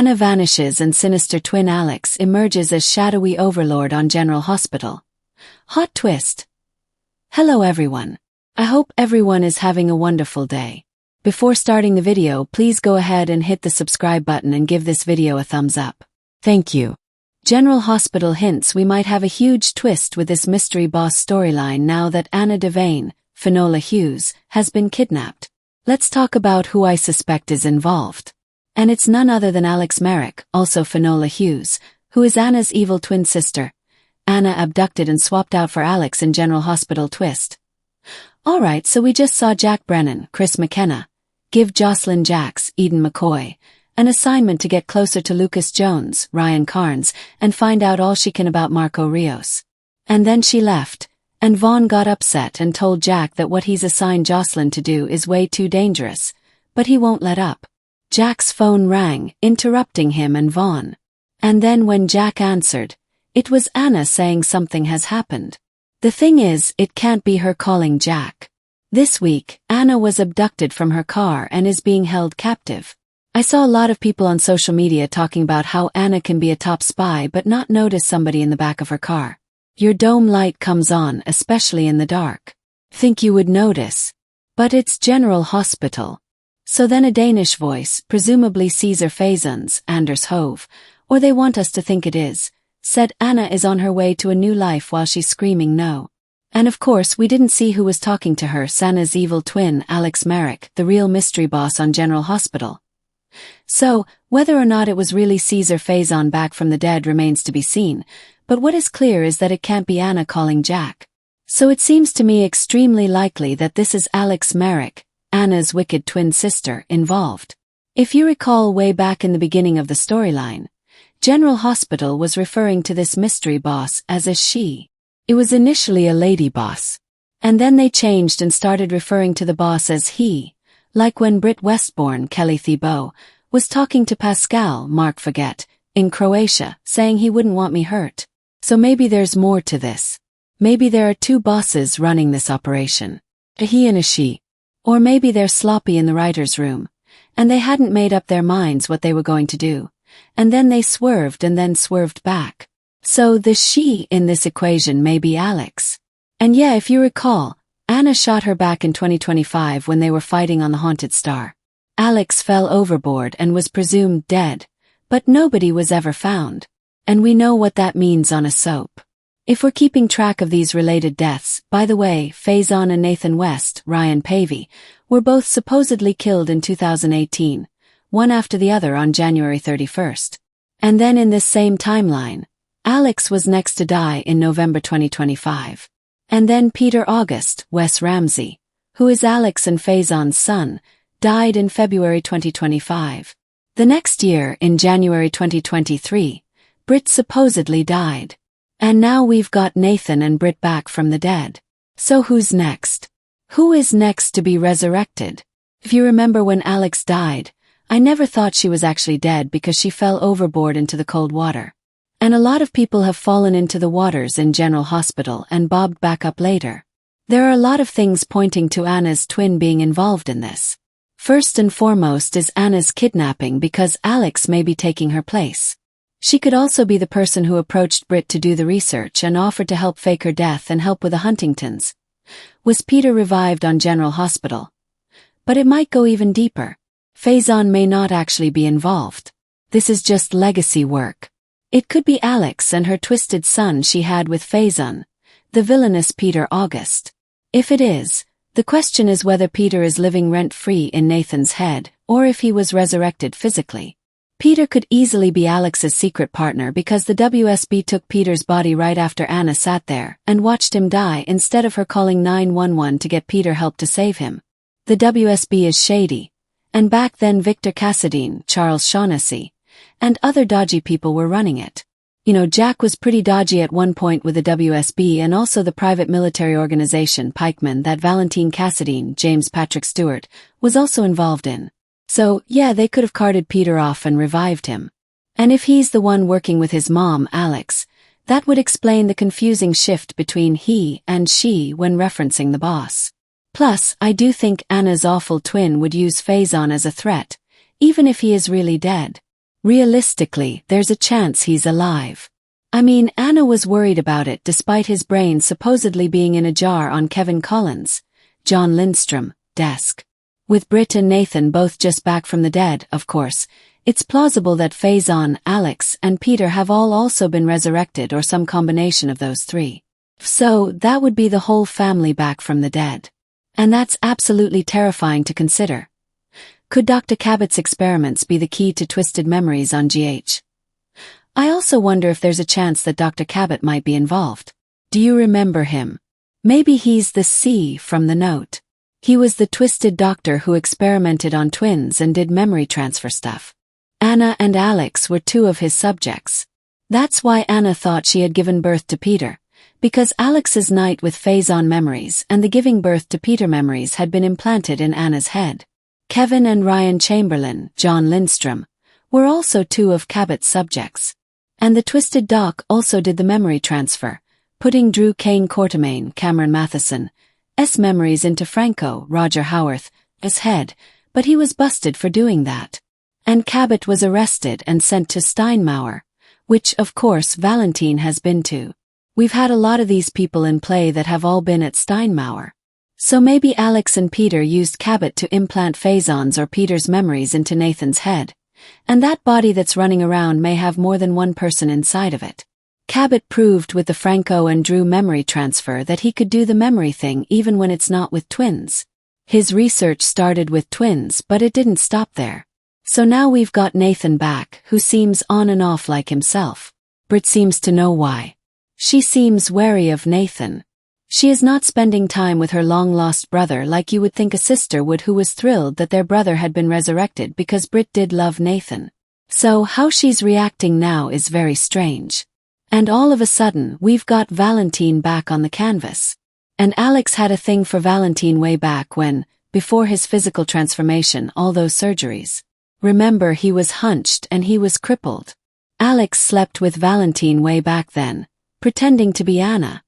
Anna vanishes and sinister twin Alex emerges as Shadowy Overlord on General Hospital. Hot twist. Hello everyone. I hope everyone is having a wonderful day. Before starting the video, please go ahead and hit the subscribe button and give this video a thumbs up. Thank you. General Hospital hints we might have a huge twist with this mystery boss storyline now that Anna Devane, Finola Hughes, has been kidnapped. Let's talk about who I suspect is involved. And it's none other than Alex Merrick, also Finola Hughes, who is Anna's evil twin sister. Anna abducted and swapped out for Alex in General Hospital twist. Alright, so we just saw Jack Brennan, Chris McKenna, give Jocelyn Jacks, Eden McCoy, an assignment to get closer to Lucas Jones, Ryan Carnes, and find out all she can about Marco Rios. And then she left, and Vaughn got upset and told Jack that what he's assigned Jocelyn to do is way too dangerous, but he won't let up. Jack's phone rang, interrupting him and Vaughn. And then when Jack answered, it was Anna saying something has happened. The thing is, it can't be her calling Jack. This week, Anna was abducted from her car and is being held captive. I saw a lot of people on social media talking about how Anna can be a top spy but not notice somebody in the back of her car. Your dome light comes on, especially in the dark. Think you would notice. But it's General Hospital. So then a Danish voice, presumably Caesar Faison's, Anders Hove, or they want us to think it is, said Anna is on her way to a new life while she's screaming no. And of course we didn't see who was talking to her, Sanna's evil twin, Alex Merrick, the real mystery boss on General Hospital. So, whether or not it was really Caesar Faison back from the dead remains to be seen, but what is clear is that it can't be Anna calling Jack. So it seems to me extremely likely that this is Alex Merrick, Anna's wicked twin sister, involved. If you recall way back in the beginning of the storyline, General Hospital was referring to this mystery boss as a she. It was initially a lady boss. And then they changed and started referring to the boss as he, like when Britt Westbourne, Kelly Thibault, was talking to Pascal, Mark Forget, in Croatia, saying he wouldn't want me hurt. So maybe there's more to this. Maybe there are two bosses running this operation. A he and a she. Or maybe they're sloppy in the writer's room, and they hadn't made up their minds what they were going to do, and then they swerved and then swerved back. So the she in this equation may be Alex. And yeah, if you recall, Anna shot her back in 2025 when they were fighting on the Haunted Star. Alex fell overboard and was presumed dead, but nobody was ever found. And we know what that means on a soap. If we're keeping track of these related deaths, by the way, Faison and Nathan West, Ryan Pavey, were both supposedly killed in 2018, one after the other on January 31st. And then in this same timeline, Alex was next to die in November 2025. And then Peter August, Wes Ramsey, who is Alex and Faison's son, died in February 2025. The next year, in January 2023, Britt supposedly died. And now we've got Nathan and Britt back from the dead. So who's next? Who is next to be resurrected? If you remember when Alex died, I never thought she was actually dead because she fell overboard into the cold water. And a lot of people have fallen into the waters in General Hospital and bobbed back up later. There are a lot of things pointing to Anna's twin being involved in this. First and foremost is Anna's kidnapping because Alex may be taking her place. She could also be the person who approached Britt to do the research and offered to help fake her death and help with the Huntingtons. Was Peter revived on General Hospital? But it might go even deeper. Faison may not actually be involved. This is just legacy work. It could be Alex and her twisted son she had with Faison, the villainous Peter August. If it is, the question is whether Peter is living rent-free in Nathan's head, or if he was resurrected physically. Peter could easily be Alex's secret partner because the WSB took Peter's body right after Anna sat there and watched him die instead of her calling 911 to get Peter help to save him. The WSB is shady. And back then Victor Cassadine, Charles Shaughnessy, and other dodgy people were running it. You know, Jack was pretty dodgy at one point with the WSB and also the private military organization Pikeman that Valentine Cassadine, James Patrick Stewart, was also involved in. So, yeah, they could have carted Peter off and revived him. And if he's the one working with his mom, Alex, that would explain the confusing shift between he and she when referencing the boss. Plus, I do think Anna's awful twin would use Faison as a threat, even if he is really dead. Realistically, there's a chance he's alive. I mean, Anna was worried about it despite his brain supposedly being in a jar on Kevin Collins, John Lindstrom, desk. With Britt and Nathan both just back from the dead, of course, it's plausible that Faison, Alex, and Peter have all also been resurrected or some combination of those three. So, that would be the whole family back from the dead. And that's absolutely terrifying to consider. Could Dr. Cabot's experiments be the key to twisted memories on GH? I also wonder if there's a chance that Dr. Cabot might be involved. Do you remember him? Maybe he's the C from the note. He was the twisted doctor who experimented on twins and did memory transfer stuff. Anna and Alex were two of his subjects. That's why Anna thought she had given birth to Peter, because Alex's night with Faison memories and the giving birth to Peter memories had been implanted in Anna's head. Kevin and Ryan Chamberlain, John Lindstrom, were also two of Cabot's subjects. And the twisted doc also did the memory transfer, putting Drew Kane Quartermain, Cameron Matheson, memories into Franco, Roger Howarth's head, but he was busted for doing that. And Cabot was arrested and sent to Steinmauer, which, of course, Valentine has been to. We've had a lot of these people in play that have all been at Steinmauer. So maybe Alex and Peter used Cabot to implant Faison's or Peter's memories into Nathan's head. And that body that's running around may have more than one person inside of it. Cabot proved with the Franco and Drew memory transfer that he could do the memory thing even when it's not with twins. His research started with twins, but it didn't stop there. So now we've got Nathan back, who seems on and off like himself. Britt seems to know why. She seems wary of Nathan. She is not spending time with her long-lost brother like you would think a sister would, who was thrilled that their brother had been resurrected because Britt did love Nathan. So how she's reacting now is very strange. And all of a sudden, we've got Valentine back on the canvas. And Alex had a thing for Valentine way back when, before his physical transformation, all those surgeries. Remember, he was hunched and he was crippled. Alex slept with Valentine way back then, pretending to be Anna.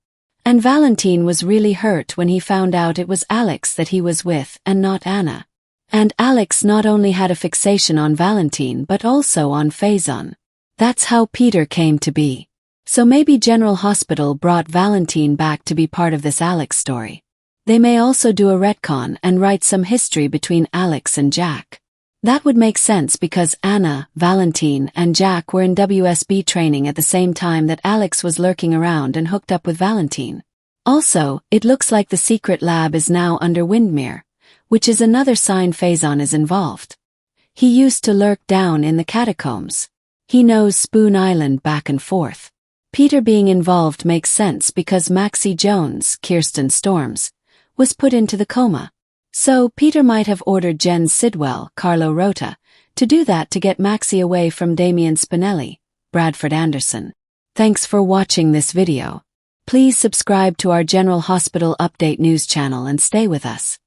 And Valentine was really hurt when he found out it was Alex that he was with and not Anna. And Alex not only had a fixation on Valentine but also on Faison. That's how Peter came to be. So maybe General Hospital brought Valentine back to be part of this Alex story. They may also do a retcon and write some history between Alex and Jack. That would make sense because Anna, Valentine, and Jack were in WSB training at the same time that Alex was lurking around and hooked up with Valentine. Also, it looks like the secret lab is now under Windmere, which is another sign Faison is involved. He used to lurk down in the catacombs. He knows Spoon Island back and forth. Peter being involved makes sense because Maxie Jones, Kirsten Storms, was put into the coma. So Peter might have ordered Jen Sidwell, Carlo Rota, to do that to get Maxie away from Damian Spinelli, Bradford Anderson. Thanks for watching this video. Please subscribe to our General Hospital Update news channel and stay with us.